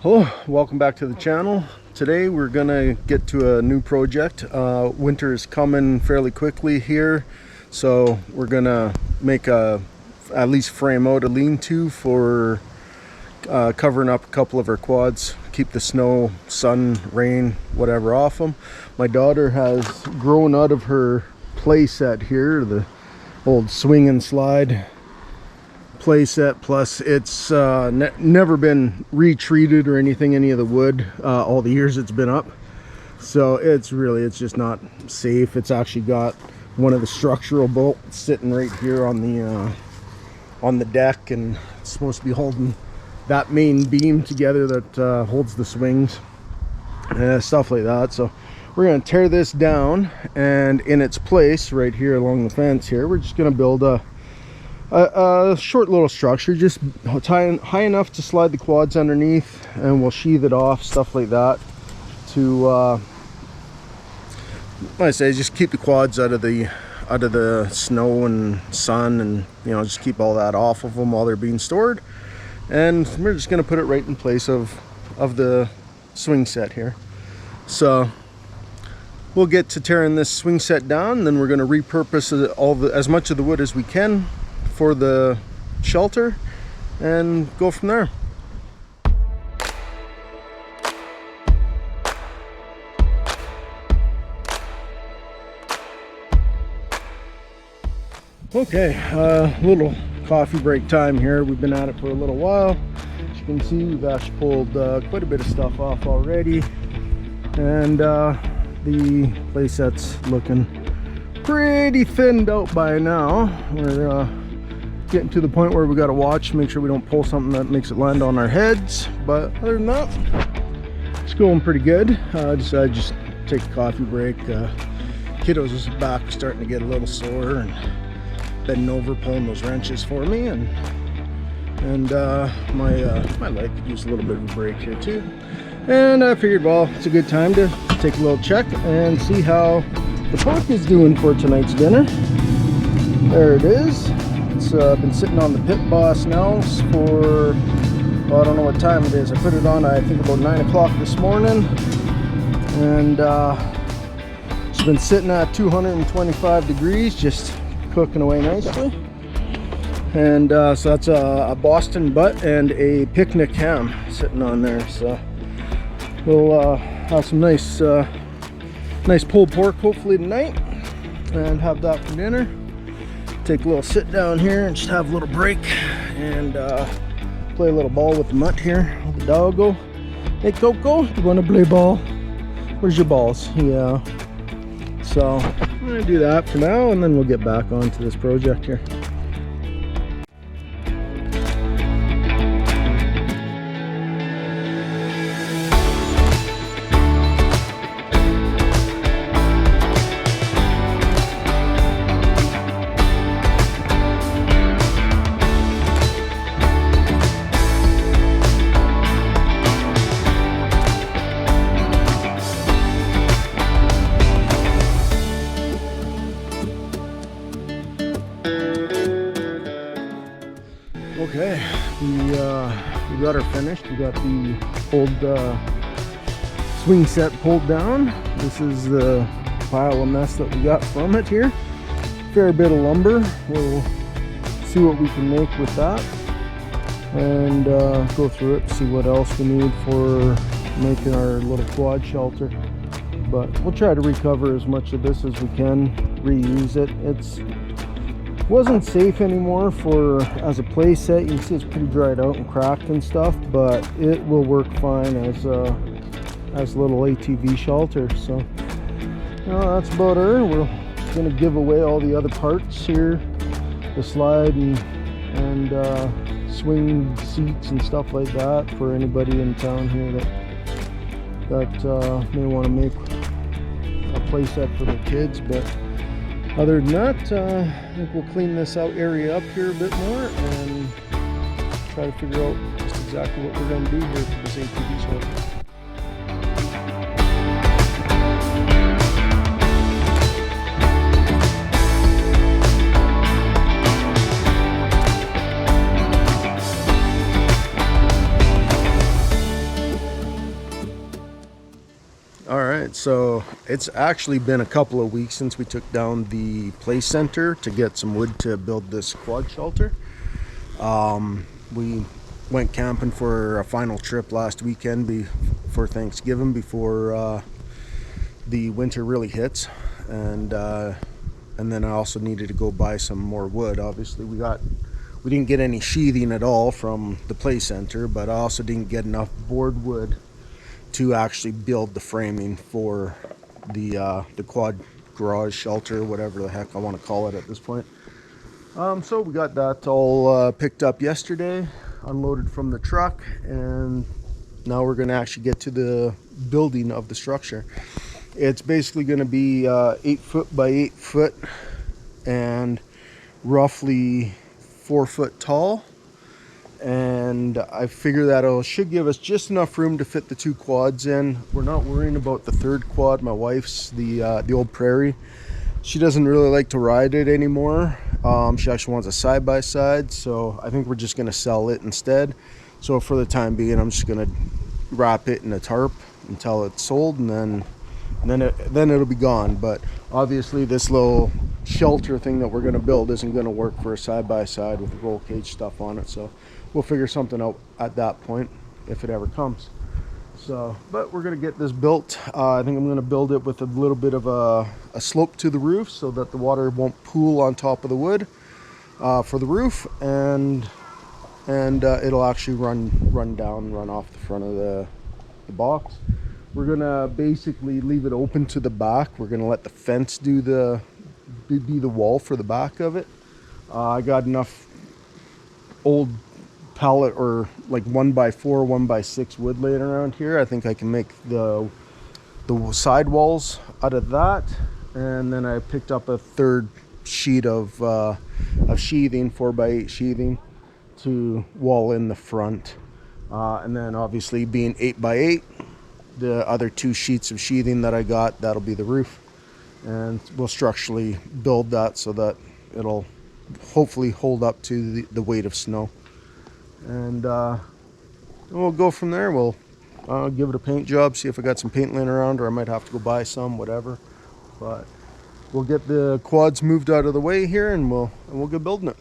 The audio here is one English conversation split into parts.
Hello, welcome back to the channel. Today we're gonna get to a new project. Winter is coming fairly quickly here, so we're gonna make at least frame out a lean-to for covering up a couple of our quads, keep the snow, sun, rain, whatever off them. My daughter has grown out of her play set here, the old swing and slide play set, plus it's never been retreated or anything, any of the wood, all the years it's been up, so it's just not safe. It's actually got one of the structural bolts sitting right here on the deck, and it's supposed to be holding that main beam together that holds the swings, stuff like that. So we're going to tear this down, and in its place right here along the fence here, we're just going to build a short little structure, just high enough to slide the quads underneath, and we'll sheathe it off, stuff like that, to like I say, just keep the quads out of the snow and sun, and just keep all that off of them while they're being stored. And we're just going to put it right in place of the swing set here. So we'll get to tearing this swing set down, and then we're going to repurpose as much of the wood as we can for the shelter and go from there. Okay, little coffee break time here. We've been at it for a little while. As you can see, we've actually pulled quite a bit of stuff off already, and the playset's looking pretty thinned out by now. We're getting to the point where we got to watch, make sure we don't pull something that makes it land on our heads, but other than that, it's going pretty good. Decided just take a coffee break. Kiddos' back was starting to get a little sore, and bending over pulling those wrenches for me, and my leg could use a little bit of a break here too. And I figured, well, it's a good time to take a little check and see how the pork is doing for tonight's dinner. There it is. It's been sitting on the pit boss now for, well, I don't know what time it is. I put it on, I think, about 9 o'clock this morning, and it's been sitting at 225 degrees, just cooking away nicely. And so that's a Boston butt and a picnic ham sitting on there. So we'll have some nice pulled pork hopefully tonight, and have that for dinner. Take a little sit down here and just have a little break, and play a little ball with the mutt here. The dog go, hey Coco, you want to play ball? Where's your balls? Yeah. So I'm gonna do that for now, and then we'll get back onto this project here. Okay, we got her finished. We got the old swing set pulled down. This is the pile of mess that we got from it here. Fair bit of lumber. We'll see what we can make with that, and go through it, see what else we need for making our little quad shelter. But we'll try to recover as much of this as we can, reuse it. Wasn't safe anymore as a play set. You can see it's pretty dried out and cracked and stuff, but it will work fine as a little ATV shelter. So that's about her. We're going to give away all the other parts here, the slide and swing seats and stuff like that, for anybody in town here that may want to make a play set for the kids. But other than that, I think we'll clean this area up here a bit more, and try to figure out just exactly what we're going to do here for this ATV shelter. So it's actually been a couple of weeks since we took down the play center to get some wood to build this quad shelter. We went camping for a final trip last weekend before Thanksgiving, before the winter really hits, and then I also needed to go buy some more wood. Obviously we didn't get any sheathing at all from the play center, but I also didn't get enough board wood to actually build the framing for the quad garage shelter, whatever the heck I want to call it at this point. So we got that all picked up yesterday, unloaded from the truck, and now we're going to actually get to the building of the structure. It's basically going to be 8 foot by 8 foot and roughly 4 foot tall, and I figure that it should give us just enough room to fit the 2 quads in. We're not worrying about the 3rd quad. My wife's the old Prairie. She doesn't really like to ride it anymore. She actually wants a side-by-side, so I think we're just going to sell it instead. So for the time being, I'm just going to wrap it in a tarp until it's sold, and then it'll be gone. But obviously this little shelter thing that we're going to build isn't going to work for a side-by-side with the roll cage stuff on it, so we'll figure something out at that point if it ever comes. So, but we're going to get this built. I think I'm going to build it with a little bit of a slope to the roof so that the water won't pool on top of the wood for the roof, and it'll actually run off the front of the box. We're going to basically leave it open to the back. We're going to let the fence be the wall for the back of it. I got enough old pallet, or like 1x4, 1x6 wood laying around here. I think I can make the side walls out of that, and then I picked up a 3rd sheet of sheathing, 4x8 sheathing, to wall in the front, and then obviously being 8x8, the other 2 sheets of sheathing that I got, that'll be the roof, and we'll structurally build that so that it'll hopefully hold up to the weight of snow. And we'll go from there. We'll give it a paint job, see if I got some paint laying around, or I might have to go buy some, whatever. But we'll get the quads moved out of the way here, and we'll get building it.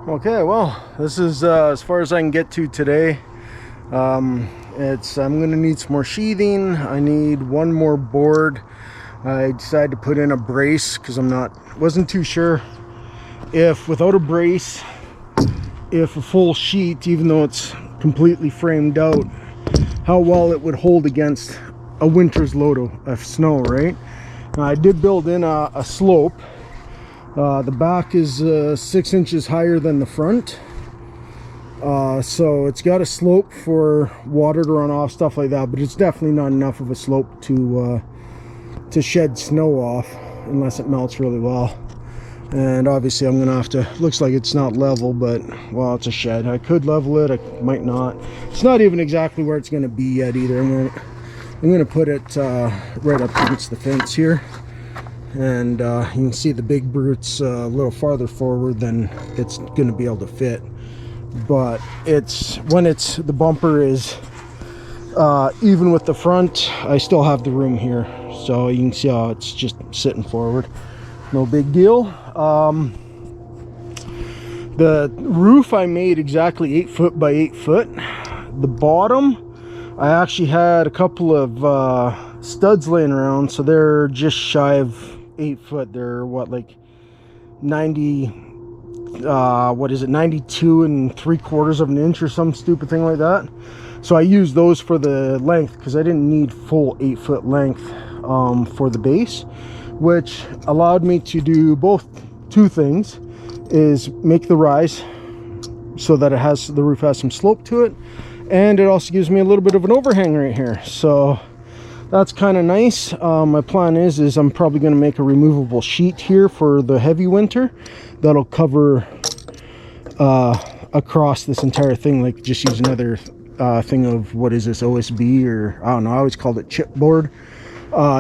Okay, well, this is as far as I can get to today. I'm gonna need some more sheathing. I need one more board. I decided to put in a brace because wasn't too sure if without a brace, if a full sheet, even though it's completely framed out, how well it would hold against a winter's load of snow, right? Now, I did build in a slope. The back is 6 inches higher than the front. So it's got a slope for water to run off, stuff like that, but it's definitely not enough of a slope to shed snow off unless it melts really well. And obviously I'm gonna have to, looks like it's not level, but well, it's a shed. I could level it, I might not. It's not even exactly where it's gonna be yet either. I'm gonna put it right up against the fence here. And you can see the big brute's a little farther forward than it's gonna be able to fit. But the bumper is even with the front, I still have the room here. So you can see how it's just sitting forward. No big deal. The roof I made exactly 8 foot by 8 foot. The bottom, I actually had a couple of studs laying around, so they're just shy of 8 foot. They're what, like 92 and 3/4 of an inch or some stupid thing like that. So I used those for the length because I didn't need full 8 foot length for the base, which allowed me to do two things: is make the rise so that the roof has some slope to it, and it also gives me a little bit of an overhang right here. So that's kind of nice. My plan is I'm probably going to make a removable sheet here for the heavy winter that'll cover across this entire thing. Like, just use another thing of, what is this, OSB, or I don't know, I always called it chipboard.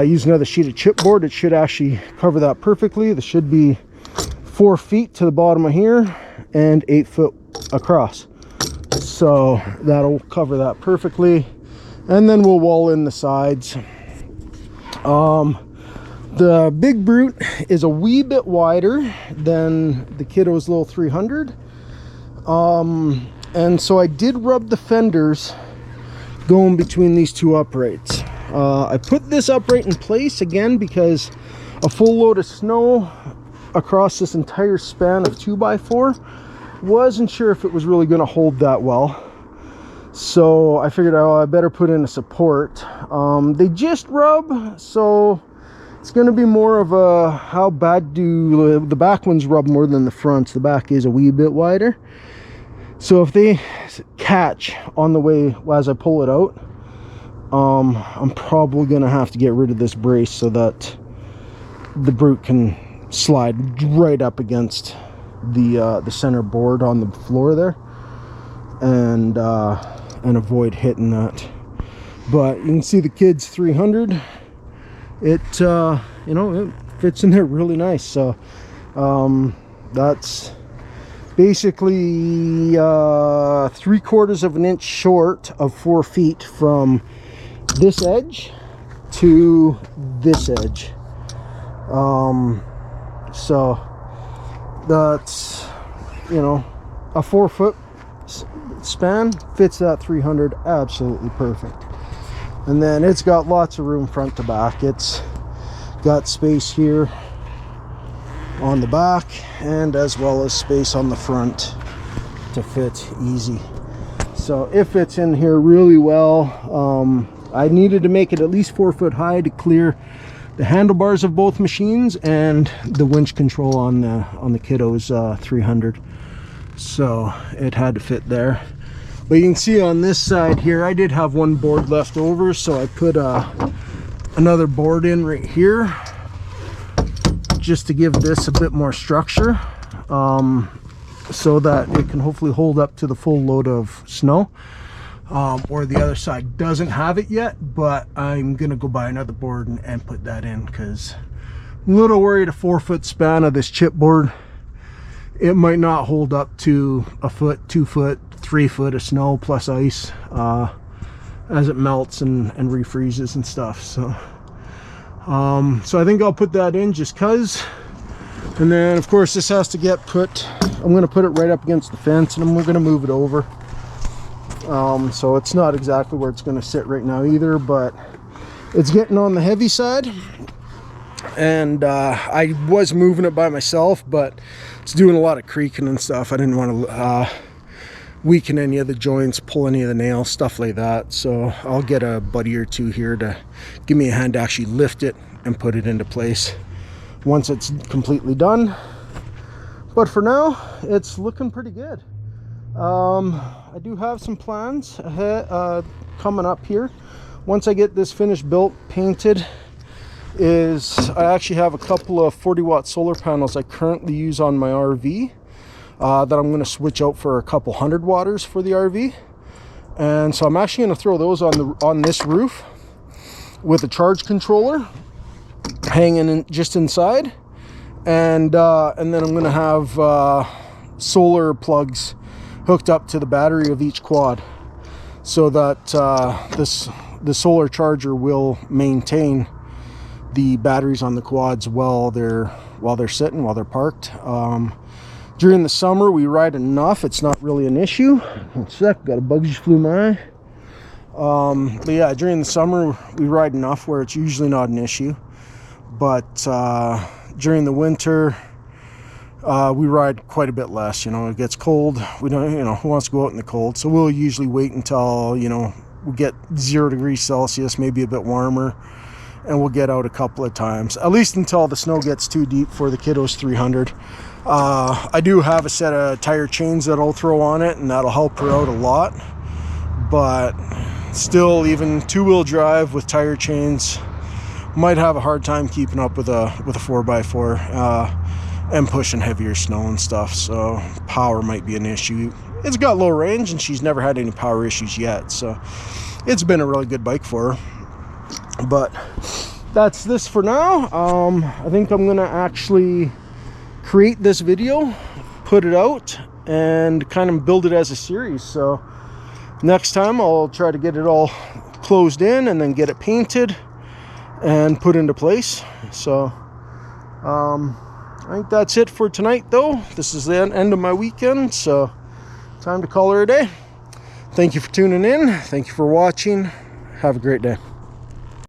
Use another sheet of chipboard. It should actually cover that perfectly. There should be 4 feet to the bottom of here and 8 foot across, so that'll cover that perfectly. And then we'll wall in the sides. The big brute is a wee bit wider than the kiddo's little 300. And so I did rub the fenders going between these two uprights. I put this upright in place again because a full load of snow across this entire span of 2x4, wasn't sure if it was really going to hold that well. So I figured, oh, I better put in a support. They just rub, so it's going to be more of a, how bad do the back ones rub more than the fronts. The back is a wee bit wider. So if they catch on the way as I pull it out, I'm probably going to have to get rid of this brace so that the brute can slide right up against the center board on the floor there, and avoid hitting that. But you can see the kid's 300. It you know, it fits in there really nice. So that's basically 3/4 of an inch short of 4 feet from this edge to this edge. So that's, you know, a 4 foot span fits that 300 absolutely perfect. And then it's got lots of room front to back. It's got space here on the back, and as well as space on the front to fit easy. So it fits in here really well. I needed to make it at least 4 foot high to clear the handlebars of both machines and the winch control on the kiddo's 300. So it had to fit there. But you can see on this side here, I did have one board left over, so I put another board in right here just to give this a bit more structure, so that it can hopefully hold up to the full load of snow. Or the other side doesn't have it yet, but I'm gonna go buy another board and put that in, because I'm a little worried a 4 foot span of this chipboard, it might not hold up to a foot, 2 foot, 3 foot of snow plus ice as it melts and refreezes and stuff. So so I think I'll put that in just cuz. And then of course this has to get put, I'm going to put it right up against the fence, and we're going to move it over. So it's not exactly where it's going to sit right now either, but it's getting on the heavy side. And I was moving it by myself, but it's doing a lot of creaking and stuff. I didn't want to weaken any of the joints, pull any of the nails, stuff like that. So I'll get a buddy or two here to give me a hand to actually lift it and put it into place once it's completely done. But for now, it's looking pretty good. I do have some plans ahead, coming up here. Once I get this finished built, painted, I actually have a couple of 40-watt solar panels I currently use on my RV that I'm going to switch out for a couple 100-watters for the RV. And so I'm actually going to throw those on this roof with a charge controller hanging just inside, and then I'm going to have solar plugs hooked up to the battery of each quad, so that the solar charger will maintain the batteries on the quads while they're sitting, while they're parked. During the summer we ride enough, it's not really an issue. One sec, got a bug just flew my eye. But yeah, during the summer we ride enough where it's usually not an issue. But during the winter we ride quite a bit less. You know, it gets cold. We don't, you know, who wants to go out in the cold? So we'll usually wait until, you know, we get 0 degrees Celsius, maybe a bit warmer, and we'll get out a couple of times, at least until the snow gets too deep for the kiddos 300. I do have a set of tire chains that I'll throw on it, and that'll help her out a lot. But still, even two-wheel drive with tire chains might have a hard time keeping up with a 4x4 and pushing heavier snow and stuff. So power might be an issue. It's got low range, and she's never had any power issues yet, so it's been a really good bike for her. But that's this for now. I think I'm gonna actually create this video, put it out, and kind of build it as a series. So next time I'll try to get it all closed in and then get it painted and put into place. So I think that's it for tonight, though. This is the end of my weekend, so time to call her a day. Thank you for tuning in. Thank you for watching. Have a great day.